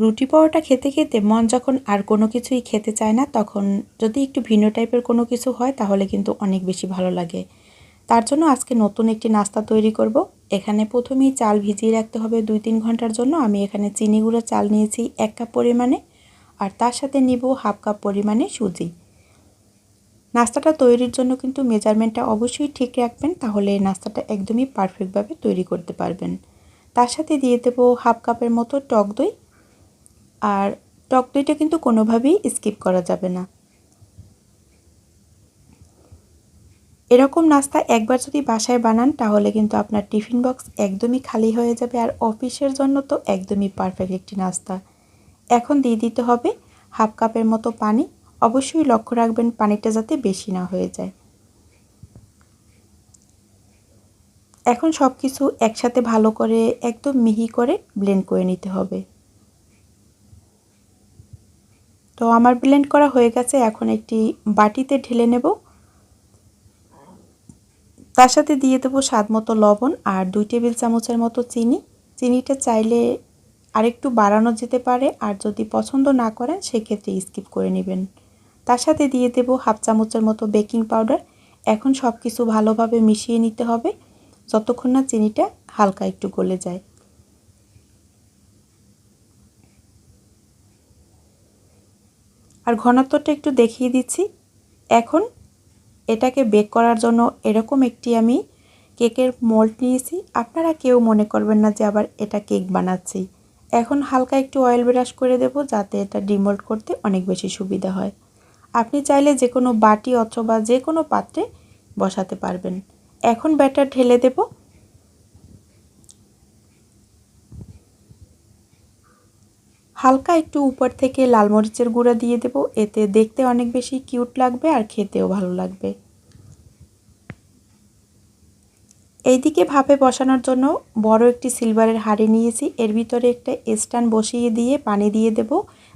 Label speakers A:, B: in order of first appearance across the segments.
A: রুটি পরোটা খেতে খেতে মন যখন আর কোনো কিছুই খেতে চায় না, তখন যদি একটু ভিন্ন টাইপের কোনো কিছু হয় তাহলে কিন্তু অনেক বেশি ভালো লাগে। তার জন্য আজকে নতুন একটি নাস্তা তৈরি করব। এখানে প্রথমেই চাল ভিজিয়ে রাখতে হবে 2-3 ঘন্টার জন্য। আমি এখানে চিনি গুঁড়ো চাল নিয়েছি 1 কাপ পরিমাণে, আর তার সাথে নিব 1/2 কাপ পরিমাণে সুজি। নাস্তাটা তৈরির জন্য কিন্তু মেজারমেন্টটা অবশ্যই ঠিক রাখবেন, তাহলে নাস্তাটা একদমই পারফেক্টভাবে তৈরি করতে পারবেন। তার সাথে দিয়ে দেব 1/2 কাপের মতো টক দই, আর টক দইটা কিন্তু কোনোভাবেই স্কিপ করা যাবে না। এরকম নাস্তা একবার যদি বাসায় বানান তাহলে কিন্তু আপনার টিফিন বক্স একদমই খালি হয়ে যাবে, আর অফিসের জন্য তো একদমই পারফেক্ট একটি নাস্তা। এখন দিয়ে দিতে হবে 1/2 কাপের মতো পানি। অবশ্যই লক্ষ্য রাখবেন পানিটা যাতে বেশি না হয়ে যায়। এখন সব কিছু একসাথে ভালো করে একদম মিহি করে ব্লেন্ড করে নিতে হবে। তো আমার ব্লেন্ড করা হয়ে গেছে, এখন একটি বাটিতে ঢেলে নেব। তার সাথে দিয়ে দেবো স্বাদমতো লবণ আর 2 টেবিল চামচের মতো চিনি। চিনিটা চাইলে আরেকটু বাড়ানো যেতে পারে, আর যদি পছন্দ না করেন সেক্ষেত্রে স্কিপ করে নেবেন। তার সাথে দিয়ে দেবো 1/2 চামচের মতো বেকিং পাউডার। এখন সব কিছু ভালোভাবে মিশিয়ে নিতে হবে যতক্ষণ না চিনিটা হালকা একটু গলে যায়। আর ঘনত্বটা একটু দেখিয়ে দিচ্ছি। এখন এটাকে বেক করার জন্য এরকম একটি আমি কেকের মোল্ড নিয়েছি। আপনারা কেউ মনে করবেন না যে আবার এটা কেক বানাচ্ছি। এখন হালকা একটু অয়েল ব্রাশ করে দেব যাতে এটা ডিমোল্ড করতে অনেক বেশি সুবিধা হয়। আপনি চাইলে যে কোনো বাটি অথবা যে কোনো পাত্রে বসাতে পারবেন। এখন ব্যাটার ঢেলে দেব। হালকা একটু উপর থেকে লাল মরিচের গুঁড়া দিয়ে দেব, এতে দেখতে অনেক বেশি কিউট লাগবে আর খেতেও ভালো লাগবে। এইদিকে ভাপে বসানোর জন্য বড় একটি সিলভারের হাঁড়ি নিয়েছি। এর ভিতরে একটা স্ট্যান্ড বসিয়ে দিয়ে পানি দিয়ে দেব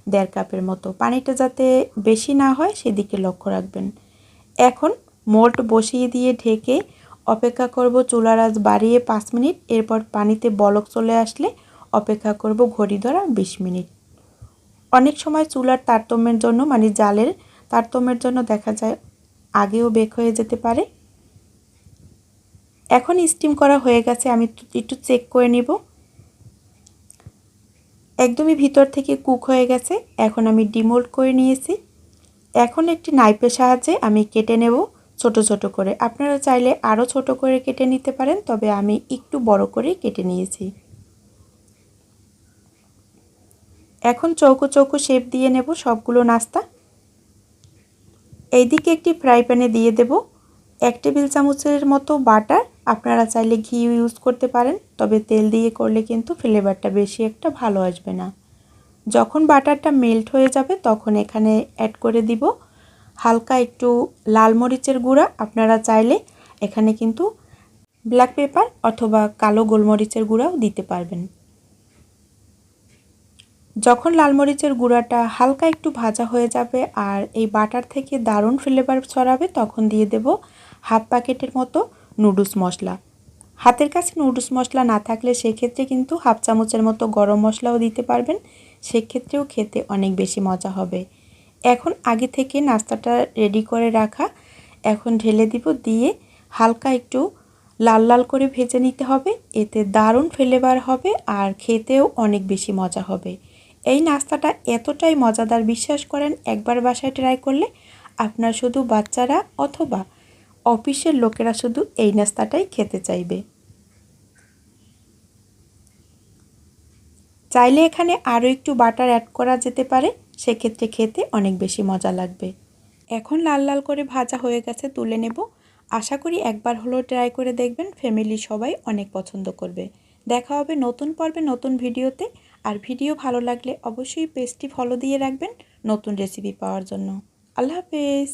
A: 1.5 কাপের মতো। পানিটা যাতে বেশি না হয় সেদিকে লক্ষ্য রাখবেন। এখন মোল্ড বসিয়ে দিয়ে ঢেকে অপেক্ষা করব চুলার আঁচ বাড়িয়ে 5 মিনিট। এরপর পানিতে বলক চলে আসলে অপেক্ষা করব ঘড়ি ধরা 20 মিনিট। অনেক সময় চুলার তারতম্যের জন্য মানে জালের তারতম্যের জন্য দেখা যায় আগেও বেক হয়ে যেতে পারে। এখন স্টিম করা হয়ে গেছে, আমি একটু চেক করে নেব। একদমই ভিতর থেকে কুক হয়ে গেছে। এখন আমি ডিমোল্ড করে নিয়েছি। এখন একটি নাইফের সাহায্যে আমি কেটে নেব ছোট ছোট করে। আপনারা চাইলে আরও ছোট করে কেটে নিতে পারেন, তবে আমি একটু বড় করে কেটে নিয়েছি। এখন চৌকো চৌকো শেপ দিয়ে নেব সবগুলো নাস্তা। এইদিকে একটি ফ্রাই প্যানে দিয়ে দেব 1 টেবিল চামচের মতো বাটার। আপনারা চাইলে ঘি ইউজ করতে পারেন, তবে তেল দিয়ে করলে কিন্তু ফ্লেভারটা বেশি একটা ভালো আসবে না। যখন বাটারটা মেল্ট হয়ে যাবে তখন এখানে অ্যাড করে দিব হালকা একটু লাল মরিচের গুঁড়া। আপনারা চাইলে এখানে কিন্তু ব্ল্যাক পেপার অথবা কালো গোলমরিচের গুঁড়াও দিতে পারবেন। যখন লাল মরিচের গুঁড়াটা হালকা একটু ভাজা হয়ে যাবে আর এই বাটার থেকে দারুণ ফ্লেভার ছড়াবে, তখন দিয়ে দেব 1/2 প্যাকেটের মতো নুডলস মশলা। হাতের কাছে নুডলস মশলা না থাকলে সেক্ষেত্রে কিন্তু 1/2 চামচের মতো গরম মশলাও দিতে পারবেন, সেক্ষেত্রেও খেতে অনেক বেশি মজা হবে। এখন আগে থেকে নাস্তাটা রেডি করে রাখা এখন ঢেলে দিব, দিয়ে হালকা একটু লাল লাল করে ভেজে নিতে হবে। এতে দারুণ ফ্লেভার হবে আর খেতেও অনেক বেশি মজা হবে। এই নাস্তাটা এতটাই মজাদার, বিশ্বাস করেন একবার বাসায় ট্রাই করলে আপনার শুধু বাচ্চারা অথবা অফিসের লোকেরা শুধু এই নাস্তাটাই খেতে চাইবে। চাইলে এখানে আরও একটু বাটার অ্যাড করা যেতে পারে, সেক্ষেত্রে খেতে অনেক বেশি মজা লাগবে। এখন লাল লাল করে ভাজা হয়ে গেছে, তুলে নেব। আশা করি একবার হলেও ট্রাই করে দেখবেন, ফ্যামিলি সবাই অনেক পছন্দ করবে। দেখা হবে নতুন পর্বে নতুন ভিডিওতে। আর ভিডিও ভালো লাগলে অবশ্যই পেজটি ফলো দিয়ে রাখবেন নতুন রেসিপি পাওয়ার জন্য। আল্লাহ হাফেজ।